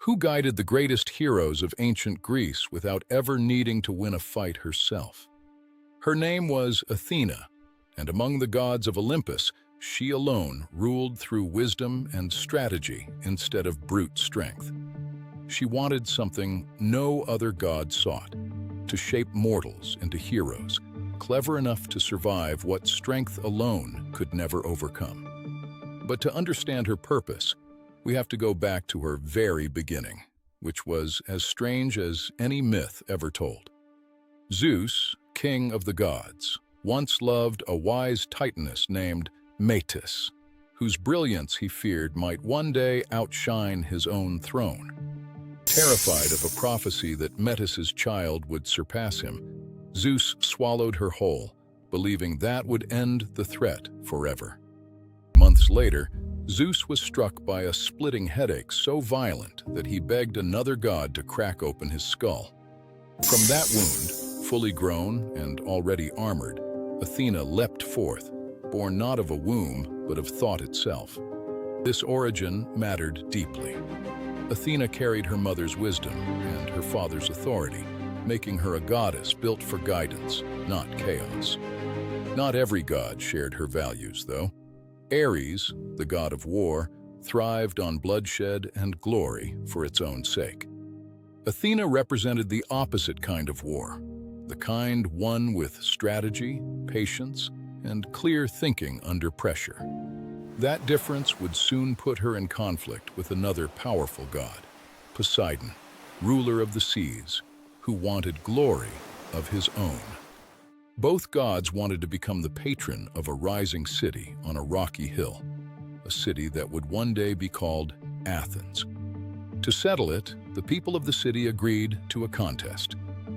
Who guided the greatest heroes of ancient Greece without ever needing to win a fight herself? Her name was Athena, and among the gods of Olympus, she alone ruled through wisdom and strategy instead of brute strength. She wanted something no other god sought, to shape mortals into heroes, clever enough to survive what strength alone could never overcome. But to understand her purpose, we have to go back to her very beginning, which was as strange as any myth ever told. Zeus, king of the gods, once loved a wise titaness named Metis, whose brilliance he feared might one day outshine his own throne. Terrified of a prophecy that Metis's child would surpass him, Zeus swallowed her whole, believing that would end the threat forever. Months later, Zeus was struck by a splitting headache so violent that he begged another god to crack open his skull. From that wound, fully grown and already armored, Athena leapt forth, born not of a womb, but of thought itself. This origin mattered deeply. Athena carried her mother's wisdom and her father's authority, making her a goddess built for guidance, not chaos. Not every god shared her values, though. Ares, the god of war, thrived on bloodshed and glory for its own sake. Athena represented the opposite kind of war, the kind won with strategy, patience, and clear thinking under pressure. That difference would soon put her in conflict with another powerful god, Poseidon, ruler of the seas, who wanted glory of his own. Both gods wanted to become the patron of a rising city on a rocky hill, a city that would one day be called Athens. To settle it, the people of the city agreed to a contest.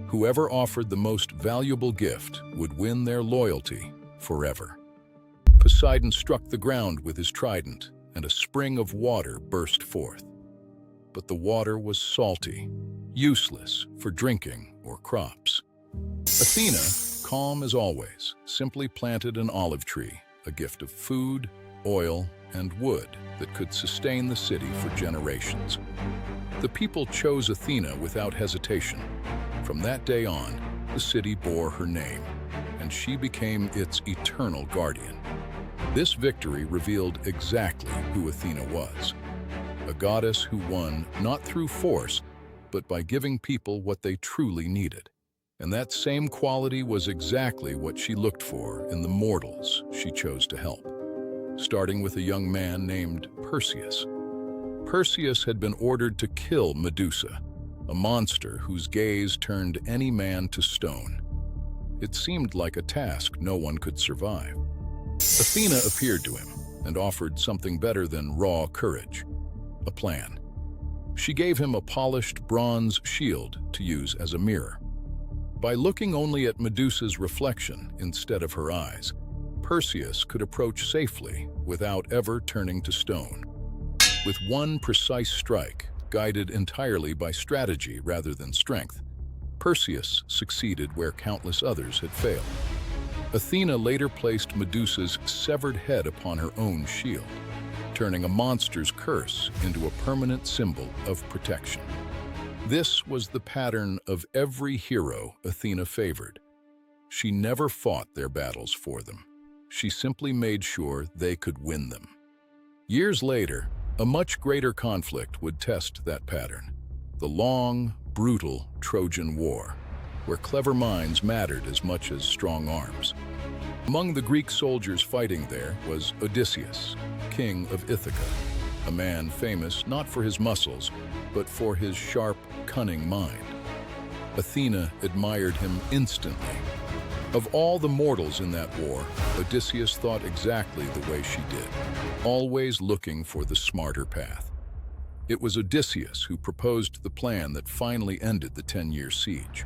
Whoever offered the most valuable gift would win their loyalty forever. Poseidon struck the ground with his trident, and a spring of water burst forth. But the water was salty, useless for drinking or crops. Athena, calm as always, simply planted an olive tree, a gift of food, oil, and wood that could sustain the city for generations. The people chose Athena without hesitation. From that day on, the city bore her name, and she became its eternal guardian. This victory revealed exactly who Athena was, a goddess who won not through force, but by giving people what they truly needed. And that same quality was exactly what she looked for in the mortals she chose to help. Starting with a young man named Perseus. Perseus had been ordered to kill Medusa, a monster whose gaze turned any man to stone. It seemed like a task no one could survive. Athena appeared to him and offered something better than raw courage, a plan. She gave him a polished bronze shield to use as a mirror. By looking only at Medusa's reflection instead of her eyes, Perseus could approach safely without ever turning to stone. With one precise strike, guided entirely by strategy rather than strength, Perseus succeeded where countless others had failed. Athena later placed Medusa's severed head upon her own shield, turning a monster's curse into a permanent symbol of protection. This was the pattern of every hero Athena favored. She never fought their battles for them. She simply made sure they could win them. Years later, a much greater conflict would test that pattern: the long, brutal Trojan War, where clever minds mattered as much as strong arms. Among the Greek soldiers fighting there was Odysseus, king of Ithaca, a man famous not for his muscles, but for his sharp, cunning mind. Athena admired him instantly. Of all the mortals in that war, Odysseus thought exactly the way she did, always looking for the smarter path. It was Odysseus who proposed the plan that finally ended the 10-year siege: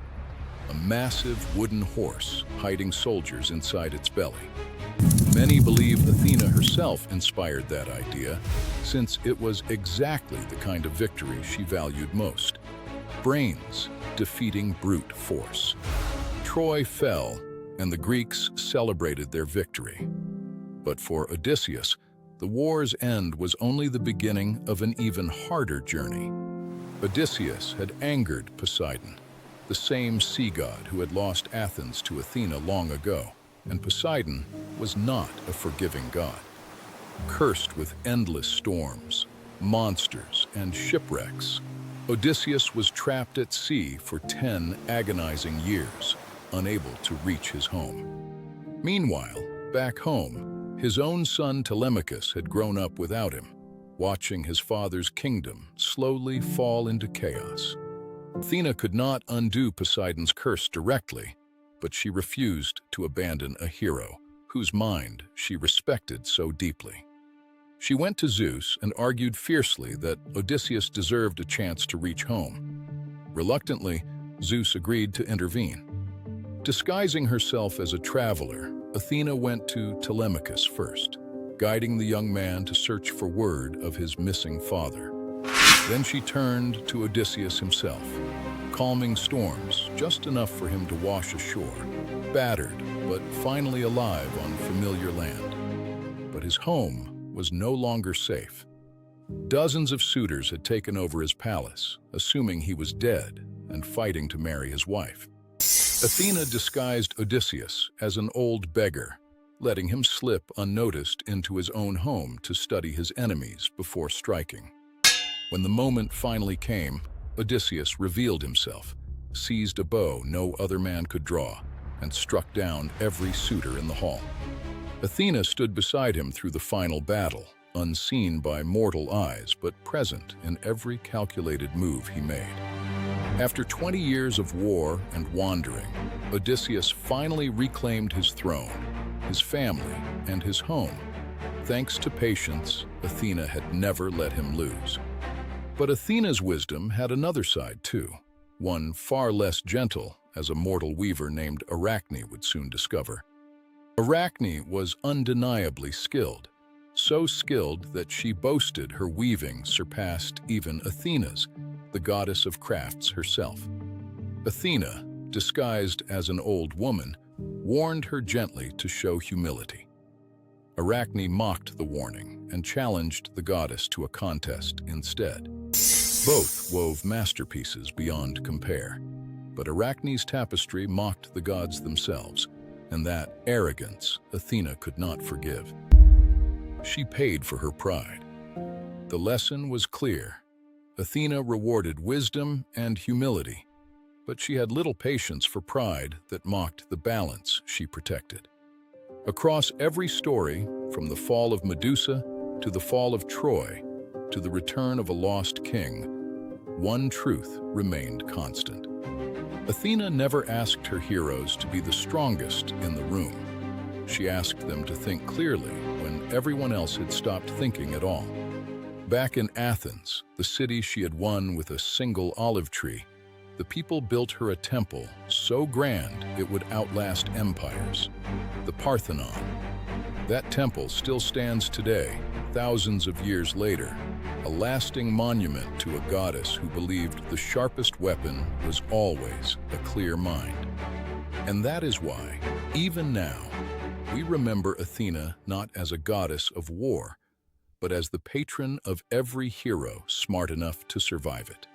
a massive wooden horse hiding soldiers inside its belly. Many believe Athena herself inspired that idea, since it was exactly the kind of victory she valued most: brains defeating brute force. Troy fell, and the Greeks celebrated their victory. But for Odysseus, the war's end was only the beginning of an even harder journey. Odysseus had angered Poseidon, the same sea god who had lost Athens to Athena long ago, and Poseidon was not a forgiving god. Cursed with endless storms, monsters, and shipwrecks, Odysseus was trapped at sea for 10 agonizing years, unable to reach his home. Meanwhile, back home, his own son Telemachus had grown up without him, watching his father's kingdom slowly fall into chaos. Athena could not undo Poseidon's curse directly, but she refused to abandon a hero whose mind she respected so deeply. She went to Zeus and argued fiercely that Odysseus deserved a chance to reach home. Reluctantly, Zeus agreed to intervene. Disguising herself as a traveler, Athena went to Telemachus first, guiding the young man to search for word of his missing father. Then she turned to Odysseus himself, calming storms just enough for him to wash ashore, battered but finally alive on familiar land. But his home was no longer safe. Dozens of suitors had taken over his palace, assuming he was dead and fighting to marry his wife. Athena disguised Odysseus as an old beggar, letting him slip unnoticed into his own home to study his enemies before striking. When the moment finally came, Odysseus revealed himself, seized a bow no other man could draw, and struck down every suitor in the hall. Athena stood beside him through the final battle, unseen by mortal eyes but present in every calculated move he made. After 20 years of war and wandering, Odysseus finally reclaimed his throne, his family, and his home. Thanks to patience, Athena had never let him lose. But Athena's wisdom had another side too, one far less gentle, as a mortal weaver named Arachne would soon discover. Arachne was undeniably skilled, so skilled that she boasted her weaving surpassed even Athena's, the goddess of crafts herself. Athena, disguised as an old woman, warned her gently to show humility. Arachne mocked the warning and challenged the goddess to a contest instead. Both wove masterpieces beyond compare, but Arachne's tapestry mocked the gods themselves, and that arrogance Athena could not forgive. She paid for her pride. The lesson was clear. Athena rewarded wisdom and humility, but she had little patience for pride that mocked the balance she protected. Across every story, from the fall of Medusa to the fall of Troy to the return of a lost king, one truth remained constant. Athena never asked her heroes to be the strongest in the room. She asked them to think clearly when everyone else had stopped thinking at all. Back in Athens, the city she had won with a single olive tree, the people built her a temple so grand it would outlast empires, the Parthenon. That temple still stands today, thousands of years later, a lasting monument to a goddess who believed the sharpest weapon was always a clear mind. And that is why, even now, we remember Athena not as a goddess of war, but as the patron of every hero smart enough to survive it.